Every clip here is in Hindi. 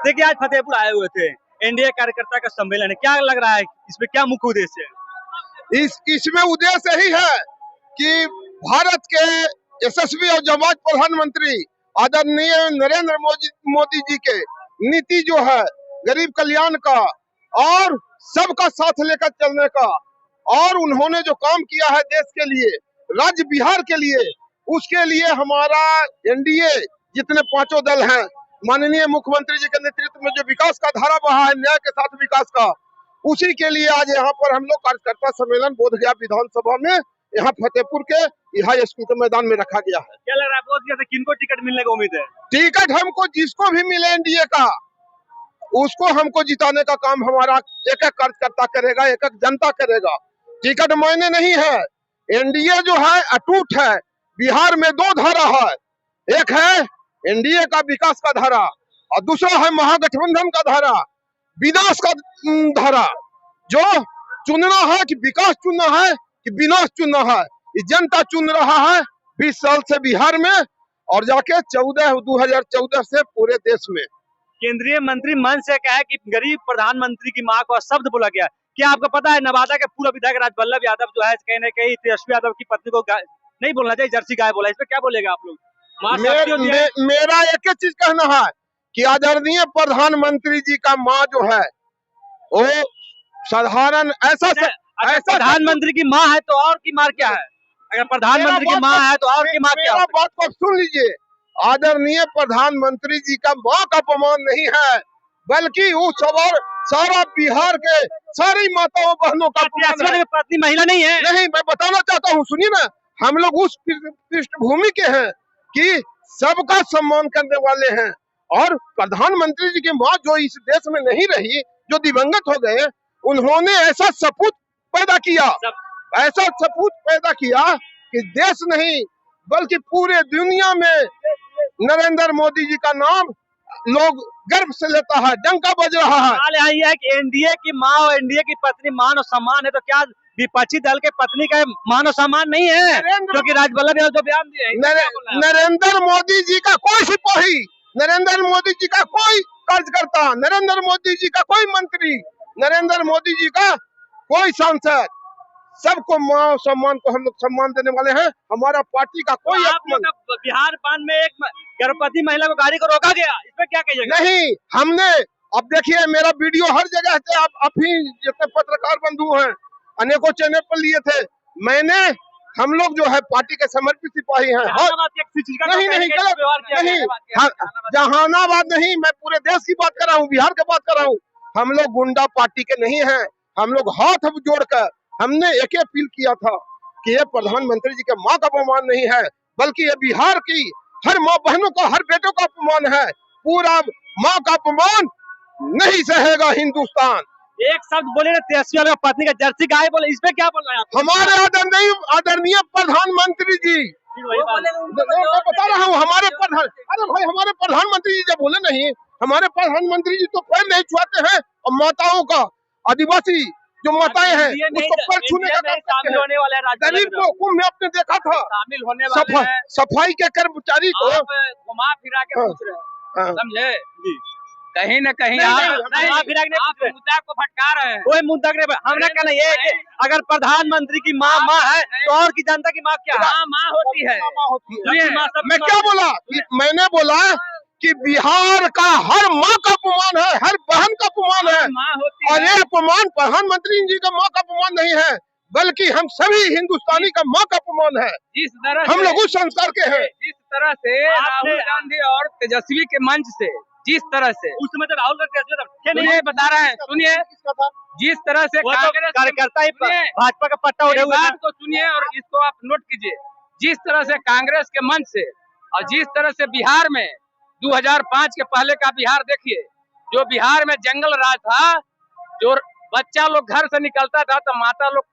देखिए आज फतेहपुर आए हुए थे, एनडीए कार्यकर्ता का सम्मेलन है, क्या लग रहा है इसमें क्या मुख्य उद्देश्य है? इसमें उद्देश्य यही है कि भारत के यशस्वी और जाबाज प्रधानमंत्री आदरणीय नरेंद्र मोदी जी के नीति जो है गरीब कल्याण का और सबका साथ लेकर चलने का, और उन्होंने जो काम किया है देश के लिए, राज्य बिहार के लिए, उसके लिए हमारा एनडीए जितने पांचों दल हैं, माननीय मुख्यमंत्री जी के नेतृत्व में जो विकास का धारा बहा है, न्याय के साथ विकास का, उसी के लिए आज यहाँ पर हम लोग कार्यकर्ता सम्मेलन बोधगया विधानसभा में यहाँ फतेहपुर के हाई स्कूल के मैदान में रखा गया है। क्या लग रहा है बोधगया से किनको टिकट मिलने की उम्मीद है? टिकट हमको जिसको भी मिले एनडीए का, उसको हमको जिताने का काम हमारा एक एक कार्यकर्ता करेगा, एक एक जनता करेगा। टिकट मायने नहीं है। एनडीए जो है अटूट है। बिहार में दो धारा है, एक है एनडीए का विकास का धारा और दूसरा है महागठबंधन का धारा, विनाश का धारा। जो चुनना है कि विकास चुनना है कि विनाश चुनना है, ये जनता चुन रहा है 20 साल से बिहार में और जाके 2014 से पूरे देश में। केंद्रीय मंत्री मन से कहा है कि गरीब प्रधानमंत्री की मां को शब्द बोला गया। क्या आपको पता है नवादा के पूर्व विधायक राजवल्लभ यादव जो है कहीं न कहीं तेजस्वी यादव की पत्नी को नहीं बोलना चाहिए, जर्सी गाय बोला, इस पे क्या बोलेगा आप लोग? मेरा एक ही चीज कहना है कि आदरणीय प्रधानमंत्री जी का माँ जो है वो साधारण ऐसा प्रधानमंत्री की माँ है तो और की मार क्या है? अगर प्रधानमंत्री की माँ है तो और की माँ क्या है? बात को सुन लीजिए, आदरणीय प्रधानमंत्री जी का माँ का अपमान नहीं है, बल्कि वो सारा बिहार के सारी माताओं बहनों का पत्नी महिला नहीं है। नहीं, मैं बताना चाहता हूँ, सुनिए ना, हम लोग उस पृष्ठभूमि के हैं कि सबका सम्मान करने वाले हैं। और प्रधानमंत्री जी की माँ जो इस देश में नहीं रही, जो दिवंगत हो गए, उन्होंने ऐसा सपूत पैदा किया, ऐसा सपूत पैदा किया कि देश नहीं बल्कि पूरे दुनिया में नरेंद्र मोदी जी का नाम लोग गर्व से लेता है, डंका बज रहा है। यह है कि एनडीए की माँ और एनडीए की पत्नी मान और सम्मान है, तो क्या विपक्षी दल के पत्नी का मान और सम्मान नहीं है? क्योंकि राजवल्लभ यादव जो बयान दिए, नरेंद्र मोदी जी का कोई सिपाही, नरेंद्र मोदी जी का कोई कार्यकर्ता, नरेंद्र मोदी जी का कोई मंत्री, नरेंद्र मोदी जी का कोई सांसद, सबको माँ सम्मान को हम लोग सम्मान देने वाले हैं। हमारा पार्टी का कोई बिहार पान में एक गर्भवती महिला को गाड़ी को रोका गया, इसमें क्या कहिएगा? नहीं, हमने अब देखिए मेरा वीडियो हर जगह से आप ही जितने पत्रकार बंधु हैं अनेकों चैनल पर लिए थे। मैंने हम लोग जो है पार्टी के समर्पित सिपाही हैं। नहीं नहीं गलत नहीं, जहानाबाद नहीं, मैं पूरे देश की बात कर रहा हूँ, बिहार की बात कर रहा हूँ। हम लोग गुंडा पार्टी के नहीं हैं। हम लोग हाथ जोड़कर हमने एक अपील किया था कि ये प्रधानमंत्री जी के माँ का अपमान नहीं है, बल्कि ये बिहार की हर माँ बहनों का, हर बेटों का अपमान है। पूरा माँ का अपमान नहीं सहेगा हिंदुस्तान। एक शब्द बोले ना, तेजस्वी यादव पत्नी का जर्सी गाय बोले, इस पे क्या बोल रहे हैं आप? हमारे आदरणीय प्रधानमंत्री जी, मैं बता रहा हूँ, हमारे प्रधानमंत्री जी जब बोले नहीं, हमारे प्रधानमंत्री जी तो पैर नहीं छुआते हैं। और माताओं का, आदिवासी जो माताएं हैं उसको पैर छूने का शामिल होने वाले हैं। गरीब को कुंभ में आपने देखा था, शामिल होने वाले हैं। सफाई के कर्मचारी को घुमा फिरा के पूछ रहे हैं, समझे? कहीं न कहीं आप मुद्दा को भटका रहे हैं। कोई मुद्दा नहीं, हमने कहना ये है कि अगर प्रधानमंत्री की माँ है तो और की जनता की माँ क्या है? माँ होती है। मैं क्या बोला? मैंने बोला कि बिहार का हर माँ का अपमान है, हर बहन का अपमान है, और ये अपमान प्रधानमंत्री जी का माँ का अपमान नहीं है, बल्कि हम सभी हिंदुस्तानी का माँ का अपमान है। जिस तरह हम लोग उस संस्कार के हैं। जिस तरह से राहुल गांधी और तेजस्वी के मंच से, जिस तरह से उस समय तो राहुल गांधी बता रहे हैं, सुनिए, जिस तरह से कार्यकर्ता भाजपा का पट्टा उड़े हुए को सुनिए और इसको आप नोट कीजिए। जिस तरह से कांग्रेस के मंच से और जिस तरह से बिहार में 2005 के पहले का बिहार देखिए, जो बिहार में जंगल राज था, जो बच्चा लोग घर से निकलता था तो माता लोग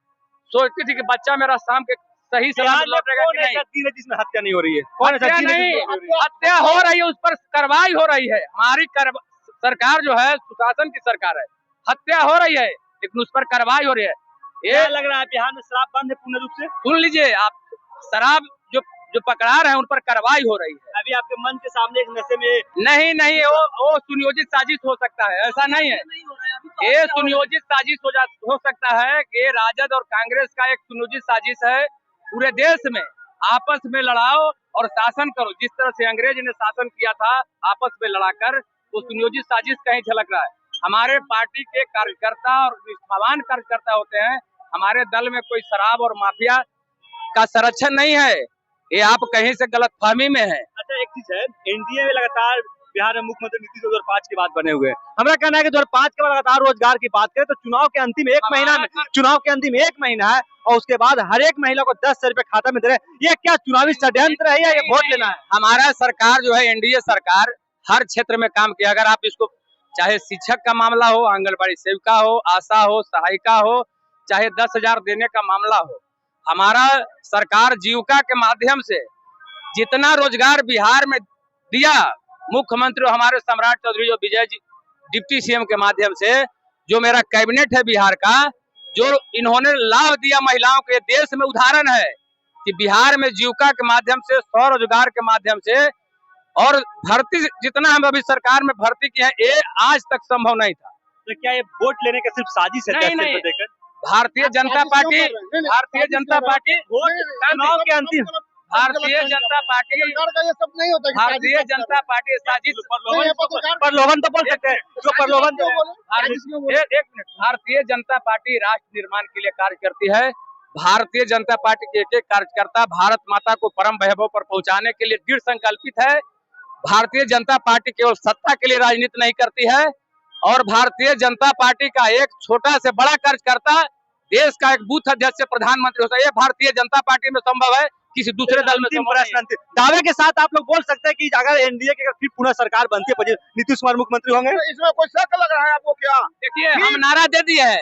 सोचती थी कि बच्चा मेरा शाम के सही समय लौटेगा कि नहीं। जिसमें हत्या नहीं हो रही है, हत्या नहीं, हत्या हो रही है, उस पर कार्रवाई हो रही है। हमारी सरकार जो है सुशासन की सरकार है, हत्या हो रही है लेकिन उस पर कार्रवाई हो रही है। ये लग रहा है बिहार में शराब बंद है पूर्ण रूप से। सुन लीजिए आप, शराब जो जो पकड़ा रहे हैं उन पर कार्रवाई हो रही है। अभी आपके मन के सामने एक नशे में नहीं वो सुनियोजित साजिश हो सकता है, ऐसा नहीं है। ये सुनियोजित साजिश हो सकता है कि ये राजद और कांग्रेस का एक सुनियोजित साजिश है। पूरे देश में आपस में लड़ाओ और शासन करो, जिस तरह से अंग्रेज ने शासन किया था आपस में लड़ाकर, वो सुनियोजित साजिश कहीं झलक रहा है। हमारे पार्टी के कार्यकर्ता और निष्ठावान कार्यकर्ता होते हैं। हमारे दल में कोई शराब और माफिया का संरक्षण नहीं है, ये आप कहीं से गलतफहमी में है। अच्छा, एक चीज है, एनडीए में लगातार बिहार में मुख्यमंत्री नीतीश 2005 के बाद बने हुए हैं। हमारा कहना है कि 2005 के बाद लगातार रोजगार की बात करें तो चुनाव के अंतिम एक महीना है और उसके बाद हर एक महिला को 10 रुपए खाता में दे रहे हैं। ये क्या चुनावी षड्यंत्र है या ये वोट लेना है? हमारा सरकार जो है, एनडीए सरकार हर क्षेत्र में काम किया। अगर आप इसको चाहे शिक्षक का मामला हो, आंगनबाड़ी सेविका हो, आशा हो, सहायिका हो, चाहे 10,000 देने का मामला हो, हमारा सरकार जीविका के माध्यम से जितना रोजगार बिहार में दिया, मुख्यमंत्री हमारे सम्राट चौधरी जो विजय जी डिप्टी सीएम के माध्यम से, जो मेरा कैबिनेट है बिहार का, जो इन्होंने लाभ दिया महिलाओं के, देश में उदाहरण है कि बिहार में जीविका के माध्यम से, स्वरोजगार के माध्यम से, और भर्ती जितना हम अभी सरकार में भर्ती किए हैं, ये आज तक संभव नहीं था। तो क्या ये वोट लेने का सिर्फ साजिश है? नहीं, भारतीय जनता पार्टी चुनाव के अंतिम भारतीय जनता पार्टी ये सब नहीं होता। भारतीय जनता पार्टी साजिश प्रलोभन तो बोल सकते हैं, जो प्रलोभन एक मिनट, भारतीय जनता पार्टी राष्ट्र निर्माण के लिए कार्य करती है। भारतीय जनता पार्टी के एक कार्यकर्ता भारत माता को परम वैभव पर पहुंचाने के लिए दृढ़ संकल्पित है। भारतीय जनता पार्टी केवल सत्ता के लिए राजनीति नहीं करती है, और भारतीय जनता पार्टी का एक छोटा से बड़ा कार्यकर्ता देश का एक बूथ अध्यक्ष से प्रधानमंत्री होता है। ये भारतीय जनता पार्टी में संभव है, किसी दूसरे दल में दावे के साथ आप लोग बोल सकते हैं कि अगर एनडीए की फिर पुनः सरकार बनती है, नीतीश कुमार मुख्यमंत्री होंगे? इसमें कोई शक लग रहा है आपको क्या? देखिए, हम नारा दे दिए है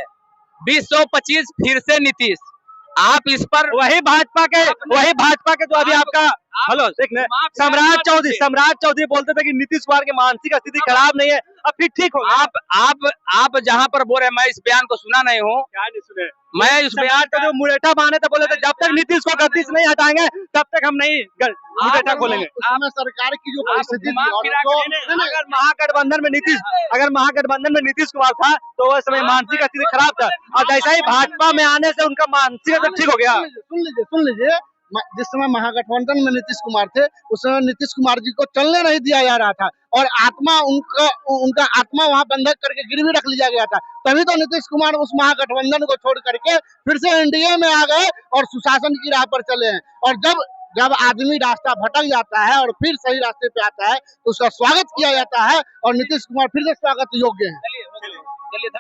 2025 फिर से नीतीश। आप इस पर वही भाजपा के जो अभी आपका सम्राट चौधरी बोलते थे कि नीतीश कुमार की मानसिक स्थिति खराब नहीं है, अब फिर ठीक हो। आप जहां पर बोल रहे हैं, मैं इस बयान को सुना नहीं हूँ। क्या नहीं सुने? मैं इस बयान को जो मुरेठा बांधे थे, बोले थे जब तक नीतीश को गद्दी से नहीं हटाएंगे तब तक हम नहीं मुरेठा खोलेंगे। सरकार की जो परिस्थिति अगर महागठबंधन में नीतीश कुमार था तो वह समय मानसिक स्थिति खराब था, और जैसा ही भाजपा में आने से उनका मानसिक स्थिति ठीक हो गया। सुन लीजिए, जिस समय महागठबंधन में नीतीश कुमार थे, उस समय नीतीश कुमार जी को चलने नहीं दिया जा रहा था, और उनका आत्मा वहां बंधक करके गिरवी रख लिया गया था। तभी तो नीतीश कुमार उस महागठबंधन को छोड़ करके फिर से एनडीए में आ गए और सुशासन की राह पर चले हैं। और जब आदमी रास्ता भटक जाता है और फिर सही रास्ते पे आता है तो उसका स्वागत किया जाता है, और नीतीश कुमार फिर से स्वागत योग्य है।